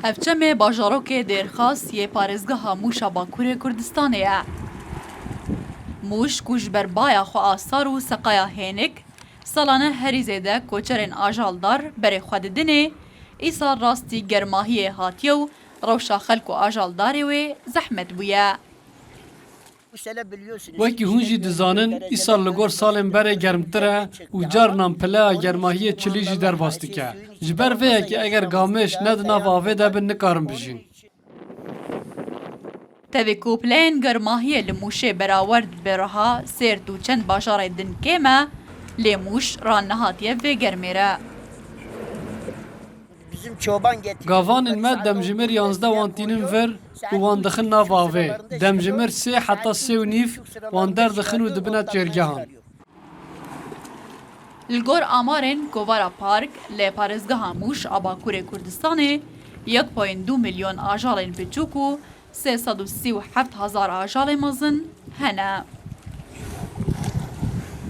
Hevçemê bajarokê Dêrxas yê parêzgeha Mûşa Bakurê Kurdistanê ye. Mûş ku ji ber baya xwe asar û seqaya hênik, salane herî zêde koçerên ajaldar berê xwe didinê, îsal rastî germahiyê hatiye û rewşa xelk û ajaldarê wê zehmet bûye. Wekî hûn jî dizanin îsal li gor salên berê germtir e û carinan pileya germahiyê çilî jî derbas dike. Ji ber vê yekê eger gameş ne di nav avê de bin nikarin bijîn. Tevê ku pileyên germahiyê li Mûşê berawer bêriha Sêrt û çend bajarê din kêm e, lê Mûş ran nehatiye vê germê re. Gavanên me demjimêr 11 wan tînin vir û wan dixin nav avê. Demjimêr 3 heta 3.5 wan derdixin û dibine çêrgehan. Li gor amarên Kovara Park lê parêzgeha Mûş a Bakurê Kurdistanê 1.2 milyon ajalên biçûk û 337,000 ajalê mezin hene.